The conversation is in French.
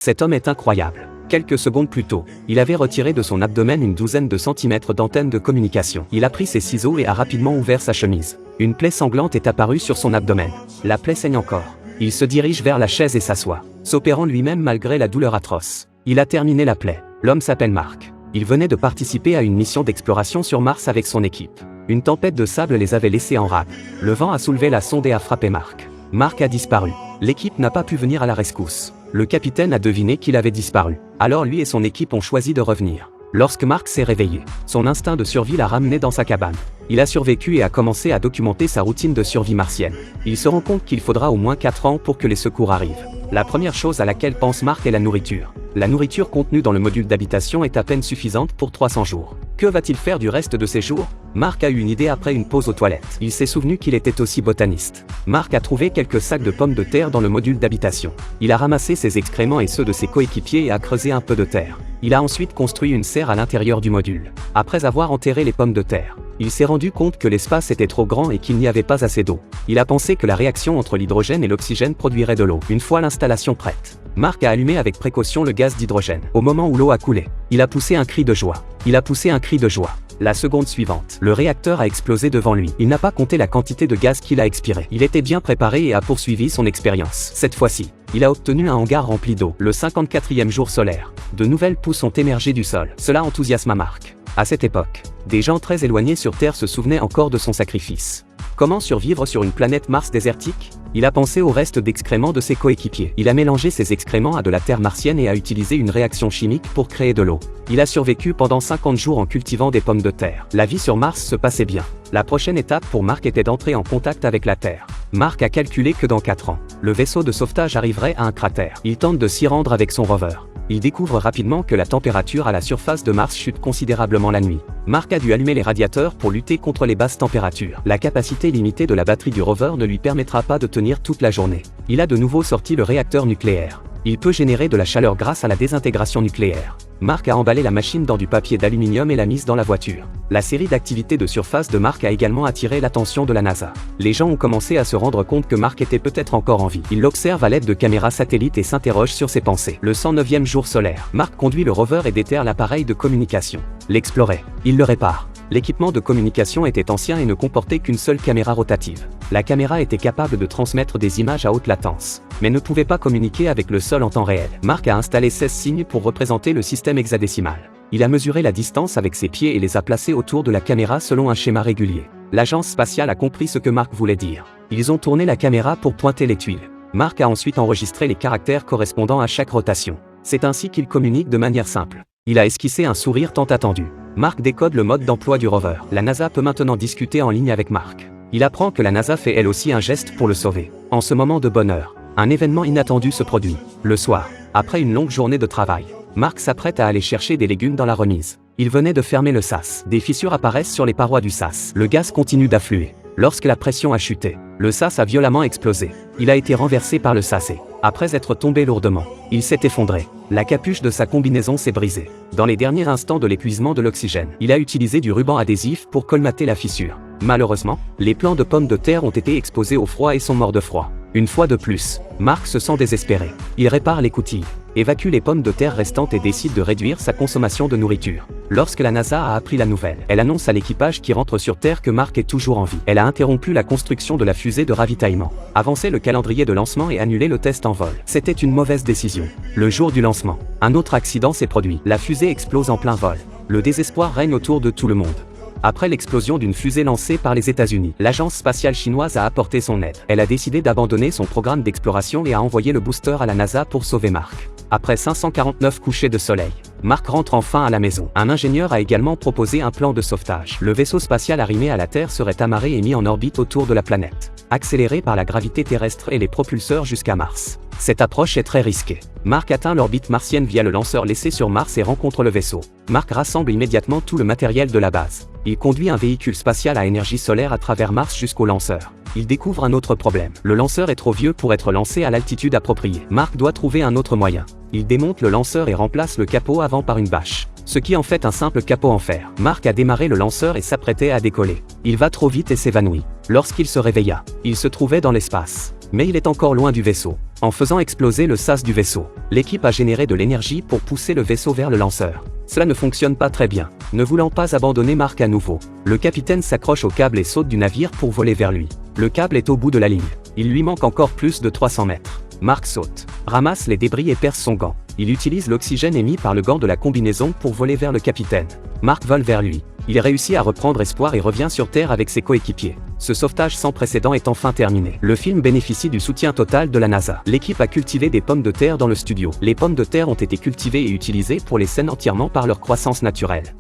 Cet homme est incroyable. Quelques secondes plus tôt, il avait retiré de son abdomen une douzaine de centimètres d'antenne de communication. Il a pris ses ciseaux et a rapidement ouvert sa chemise. Une plaie sanglante est apparue sur son abdomen. La plaie saigne encore. Il se dirige vers la chaise et s'assoit, s'opérant lui-même malgré la douleur atroce. Il a terminé la plaie. L'homme s'appelle Mark. Il venait de participer à une mission d'exploration sur Mars avec son équipe. Une tempête de sable les avait laissés en rade. Le vent a soulevé la sonde et a frappé Mark. Mark a disparu. L'équipe n'a pas pu venir à la rescousse. Le capitaine a deviné qu'il avait disparu. Alors lui et son équipe ont choisi de revenir. Lorsque Mark s'est réveillé, son instinct de survie l'a ramené dans sa cabane. Il a survécu et a commencé à documenter sa routine de survie martienne. Il se rend compte qu'il faudra au moins 4 ans pour que les secours arrivent. La première chose à laquelle pense Mark est la nourriture. La nourriture contenue dans le module d'habitation est à peine suffisante pour 300 jours. Que va-t-il faire du reste de ses jours? Mark a eu une idée après une pause aux toilettes. Il s'est souvenu qu'il était aussi botaniste. Mark a trouvé quelques sacs de pommes de terre dans le module d'habitation. Il a ramassé ses excréments et ceux de ses coéquipiers et a creusé un peu de terre. Il a ensuite construit une serre à l'intérieur du module. Après avoir enterré les pommes de terre, il s'est rendu compte que l'espace était trop grand et qu'il n'y avait pas assez d'eau. Il a pensé que la réaction entre l'hydrogène et l'oxygène produirait de l'eau. Une fois l'installation prête, Mark a allumé avec précaution le gaz d'hydrogène. Au moment où l'eau a coulé, il a poussé un cri de joie. La seconde suivante, le réacteur a explosé devant lui. Il n'a pas compté la quantité de gaz qu'il a expiré. Il était bien préparé et a poursuivi son expérience. Cette fois-ci, il a obtenu un hangar rempli d'eau. Le 54e jour solaire, de nouvelles pousses ont émergé du sol. Cela enthousiasma Mark. À cette époque, des gens très éloignés sur Terre se souvenaient encore de son sacrifice. Comment survivre sur une planète Mars désertique? Il a pensé au reste d'excréments de ses coéquipiers. Il a mélangé ses excréments à de la terre martienne et a utilisé une réaction chimique pour créer de l'eau. Il a survécu pendant 50 jours en cultivant des pommes de terre. La vie sur Mars se passait bien. La prochaine étape pour Mark était d'entrer en contact avec la Terre. Mark a calculé que dans 4 ans, le vaisseau de sauvetage arriverait à un cratère. Il tente de s'y rendre avec son rover. Il découvre rapidement que la température à la surface de Mars chute considérablement la nuit. Mark a dû allumer les radiateurs pour lutter contre les basses températures. La capacité limitée de la batterie du rover ne lui permettra pas de tenir toute la journée. Il a de nouveau sorti le réacteur nucléaire. Il peut générer de la chaleur grâce à la désintégration nucléaire. Mark a emballé la machine dans du papier d'aluminium et l'a mise dans la voiture. La série d'activités de surface de Mark a également attiré l'attention de la NASA. Les gens ont commencé à se rendre compte que Mark était peut-être encore en vie. Il l'observe à l'aide de caméras satellites et s'interroge sur ses pensées. Le 109e jour solaire, Mark conduit le rover et déterre l'appareil de communication. L'explorer. Il le répare. L'équipement de communication était ancien et ne comportait qu'une seule caméra rotative. La caméra était capable de transmettre des images à haute latence, mais ne pouvait pas communiquer avec le sol en temps réel. Mark a installé 16 signes pour représenter le système hexadécimal. Il a mesuré la distance avec ses pieds et les a placés autour de la caméra selon un schéma régulier. L'agence spatiale a compris ce que Mark voulait dire. Ils ont tourné la caméra pour pointer les tuiles. Mark a ensuite enregistré les caractères correspondant à chaque rotation. C'est ainsi qu'il communique de manière simple. Il a esquissé un sourire tant attendu. Mark décode le mode d'emploi du rover. La NASA peut maintenant discuter en ligne avec Mark. Il apprend que la NASA fait elle aussi un geste pour le sauver. En ce moment de bonheur, un événement inattendu se produit. Le soir, après une longue journée de travail, Mark s'apprête à aller chercher des légumes dans la remise. Il venait de fermer le sas. Des fissures apparaissent sur les parois du sas. Le gaz continue d'affluer. Lorsque la pression a chuté, le sas a violemment explosé. Il a été renversé par le sasset. Après être tombé lourdement, il s'est effondré. La capuche de sa combinaison s'est brisée. Dans les derniers instants de l'épuisement de l'oxygène, il a utilisé du ruban adhésif pour colmater la fissure. Malheureusement, les plants de pommes de terre ont été exposés au froid et sont morts de froid. Une fois de plus, Mark se sent désespéré. Il répare les coutilles, évacue les pommes de terre restantes et décide de réduire sa consommation de nourriture. Lorsque la NASA a appris la nouvelle, elle annonce à l'équipage qui rentre sur Terre que Mark est toujours en vie. Elle a interrompu la construction de la fusée de ravitaillement, avancé le calendrier de lancement et annulé le test en vol. C'était une mauvaise décision. Le jour du lancement, un autre accident s'est produit. La fusée explose en plein vol. Le désespoir règne autour de tout le monde. Après l'explosion d'une fusée lancée par les États-Unis, l'agence spatiale chinoise a apporté son aide. Elle a décidé d'abandonner son programme d'exploration et a envoyé le booster à la NASA pour sauver Mark. Après 549 couchers de soleil, Mark rentre enfin à la maison. Un ingénieur a également proposé un plan de sauvetage. Le vaisseau spatial arrimé à la Terre serait amarré et mis en orbite autour de la planète, accéléré par la gravité terrestre et les propulseurs jusqu'à Mars. Cette approche est très risquée. Mark atteint l'orbite martienne via le lanceur laissé sur Mars et rencontre le vaisseau. Mark rassemble immédiatement tout le matériel de la base. Il conduit un véhicule spatial à énergie solaire à travers Mars jusqu'au lanceur. Il découvre un autre problème. Le lanceur est trop vieux pour être lancé à l'altitude appropriée. Mark doit trouver un autre moyen. Il démonte le lanceur et remplace le capot avant par une bâche, ce qui en fait un simple capot en fer. Mark a démarré le lanceur et s'apprêtait à décoller. Il va trop vite et s'évanouit. Lorsqu'il se réveilla, il se trouvait dans l'espace. Mais il est encore loin du vaisseau. En faisant exploser le sas du vaisseau, l'équipe a généré de l'énergie pour pousser le vaisseau vers le lanceur. Cela ne fonctionne pas très bien. Ne voulant pas abandonner Mark à nouveau, le capitaine s'accroche au câble et saute du navire pour voler vers lui. Le câble est au bout de la ligne. Il lui manque encore plus de 300 mètres. Mark saute, ramasse les débris et perce son gant. Il utilise l'oxygène émis par le gant de la combinaison pour voler vers le capitaine. Mark vole vers lui. Il réussit à reprendre espoir et revient sur Terre avec ses coéquipiers. Ce sauvetage sans précédent est enfin terminé. Le film bénéficie du soutien total de la NASA. L'équipe a cultivé des pommes de terre dans le studio. Les pommes de terre ont été cultivées et utilisées pour les scènes entièrement par leur croissance naturelle.